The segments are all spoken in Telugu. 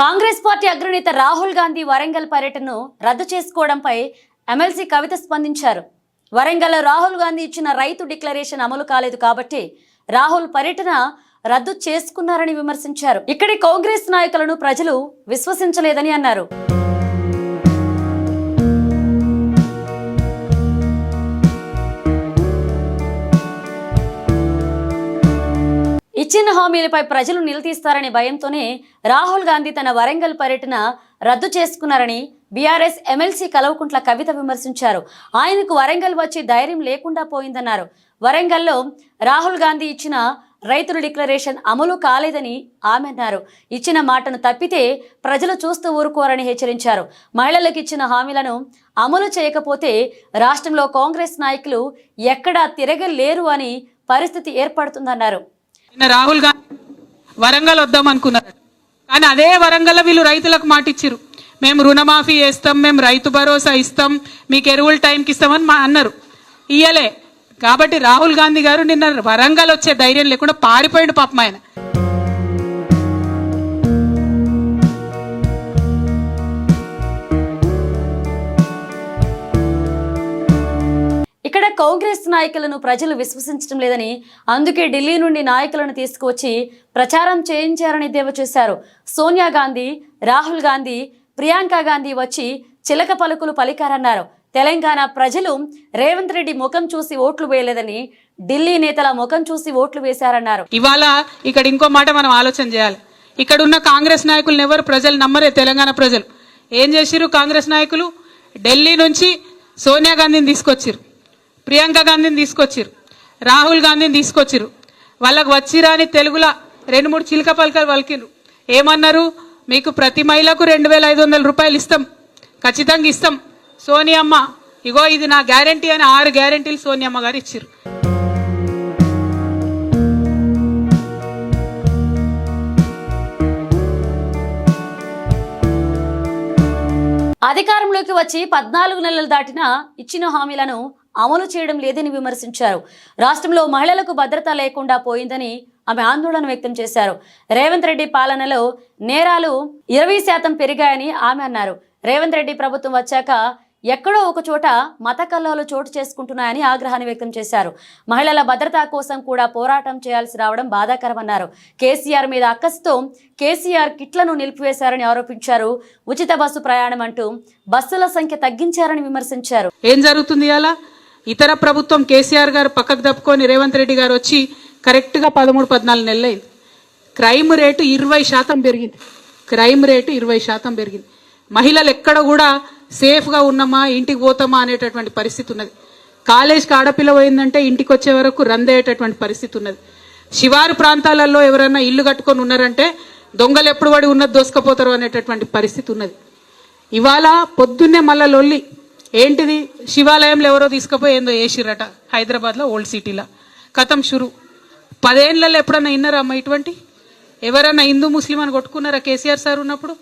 కాంగ్రెస్ పార్టీ అగ్రనేత రాహుల్ గాంధీ వరంగల్ పర్యటనను రద్దు చేసుకోవడంపై ఎమ్మెల్సీ కవిత స్పందించారు. వరంగల్లో రాహుల్ గాంధీ ఇచ్చిన రైతు డిక్లరేషన్ అమలు కాలేదు కాబట్టి రాహుల్ పర్యటన రద్దు చేసుకున్నారని విమర్శించారు. ఇక్కడి కాంగ్రెస్ నాయకులను ప్రజలు విశ్వసించలేదని అన్నారు. ఇచ్చిన హామీలపై ప్రజలు నిలదీస్తారనే భయంతోనే రాహుల్ గాంధీ తన వరంగల్ పర్యటన రద్దు చేసుకున్నారని బీఆర్ఎస్ ఎమ్మెల్సీ కల్వకుంట్ల కవిత విమర్శించారు. ఆయనకు వరంగల్ వచ్చి ధైర్యం లేకుండా పోయిందన్నారు. వరంగల్లో రాహుల్ గాంధీ ఇచ్చిన రైతుల డిక్లరేషన్ అమలు కాలేదని ఆమె అన్నారు. ఇచ్చిన మాటను తప్పితే ప్రజలు చూస్తూ ఊరుకోరని హెచ్చరించారు. మహిళలకు ఇచ్చిన హామీలను అమలు చేయకపోతే రాష్ట్రంలో కాంగ్రెస్ నాయకులు ఎక్కడా తిరగలేరు అని పరిస్థితి ఏర్పడుతుందన్నారు. రాహుల్ గాంధీ వరంగల్ వద్దాం అనుకున్నారు, కానీ అదే వరంగల్ వీళ్ళు రైతులకు మాట ఇచ్చారు. మేము రుణమాఫీ చేస్తాం, మేము రైతు భరోసా ఇస్తాం, మీకు ఎరువులు టైంకి ఇస్తామని అన్నారు. ఇయ్యలే కాబట్టి రాహుల్ గాంధీ గారు నిన్న వరంగల్ వచ్చే ధైర్యం లేకుండా పారిపోయాడు పాపం ఆయన. ఇక్కడ కాంగ్రెస్ నాయకులను ప్రజలు విశ్వసించడం లేదని, అందుకే ఢిల్లీ నుండి నాయకులను తీసుకువచ్చి ప్రచారం చేయించారని ఎద్దేవా చేశారు. సోనియా గాంధీ, రాహుల్ గాంధీ, ప్రియాంక గాంధీ వచ్చి చిలక పలుకులు పలికారన్నారు. తెలంగాణ ప్రజలు రేవంత్ రెడ్డి ముఖం చూసి ఓట్లు వేయలేదని, ఢిల్లీ నేతల ముఖం చూసి ఓట్లు వేశారన్నారు. ఇవాళ ఇక్కడ ఇంకో మాట మనం ఆలోచన చేయాలి. ఇక్కడ ఉన్న కాంగ్రెస్ నాయకులను ఎవరు ప్రజలు నమ్మరే. తెలంగాణ ప్రజలు ఏం చేసిరు? కాంగ్రెస్ నాయకులు ఢిల్లీ నుంచి సోనియా గాంధీని తీసుకొచ్చిరు, ప్రియాంక గాంధీని తీసుకొచ్చిరు, రాహుల్ గాంధీని తీసుకొచ్చిరు. వాళ్ళకు వచ్చిరా అని తెలుగులో 2-3 చిలక పలకలు పలికిరు. ఏమన్నారు? మీకు ప్రతి మహిళకు 2500 రూపాయలు ఇస్తాం, ఖచ్చితంగా ఇస్తాం సోనియమ్మ, ఇగో ఇది నా గ్యారంటీ అని 6 గ్యారంటీలు సోనియమ్మ గారు ఇచ్చిరు. అధికారంలోకి వచ్చి 14 నెలలు దాటినా ఇచ్చిన హామీలను అమలు చేయడం లేదని విమర్శించారు. రాష్ట్రంలో మహిళలకు భద్రత లేకుండా పోయిందని ఆమె ఆందోళన వ్యక్తం చేశారు. రేవంత్ రెడ్డి పాలనలో నేరాలు 20% పెరిగాయని ఆమె అన్నారు. రేవంత్ రెడ్డి ప్రభుత్వం వచ్చాక ఎక్కడో ఒక చోట మత కల్లాలు చోటు చేసుకుంటున్నాయని ఆగ్రహాన్ని వ్యక్తం చేశారు. మహిళల భద్రత కోసం కూడా పోరాటం చేయాల్సి రావడం బాధాకరమన్నారు. కేసీఆర్ మీద అక్కసుతో కేసీఆర్ కిట్లను నిలిపివేశారని ఆరోపించారు. ఉచిత బస్సు ప్రయాణం అంటూ బస్సుల సంఖ్య తగ్గించారని విమర్శించారు. ఏం జరుగుతుంది? అలా ఇతర ప్రభుత్వం కేసీఆర్ గారు పక్కకు తప్పుకొని రేవంత్ రెడ్డి గారు వచ్చి కరెక్ట్గా 13-14 నెలలైంది. క్రైమ్ రేటు 20% పెరిగింది. క్రైమ్ రేటు 20% పెరిగింది. మహిళలు ఎక్కడ కూడా సేఫ్గా ఉన్నామా, ఇంటికి పోతామా అనేటటువంటి పరిస్థితి ఉన్నది. కాలేజ్కి ఆడపిల్ల పోయిందంటే ఇంటికి వచ్చే వరకు రందేటటువంటి పరిస్థితి ఉన్నది. శివారు ప్రాంతాలలో ఎవరైనా ఇల్లు కట్టుకొని ఉన్నారంటే దొంగలు ఎప్పుడు పడి ఉన్నది దోసుకపోతారు అనేటటువంటి పరిస్థితి ఉన్నది. ఇవాళ పొద్దున్నే మళ్ళా లొల్లి ఏంటిది? శివాలయంలో ఎవరో తీసుకుపోయి ఏందో వేసిరట హైదరాబాద్లో ఓల్డ్ సిటీలో. కథం షురు. 10 ఏళ్లలో ఎప్పుడన్నా విన్నారా అమ్మ ఇటువంటి? ఎవరన్నా హిందూ ముస్లిం అని కొట్టుకున్నారా కేసీఆర్ సార్ ఉన్నప్పుడు?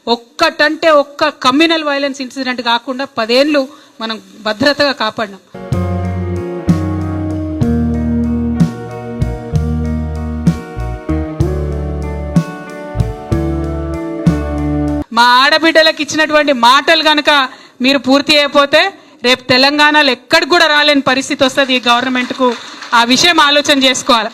ఒక్కటంటే ఒక్క కమ్యూనల్ వైలెన్స్ ఇన్సిడెంట్ కాకుండా 10 ఏళ్ళు మనం భద్రతగా కాపాడినాం. మా ఆడబిడ్డలకు ఇచ్చినటువంటి మాటలు కనుక మీరు పూర్తి అయిపోతే రేపు తెలంగాణలో ఎక్కడికి కూడా రాలేని పరిస్థితి వస్తుంది ఈ గవర్నమెంట్కు. ఆ విషయం ఆలోచన చేసుకోవాలి.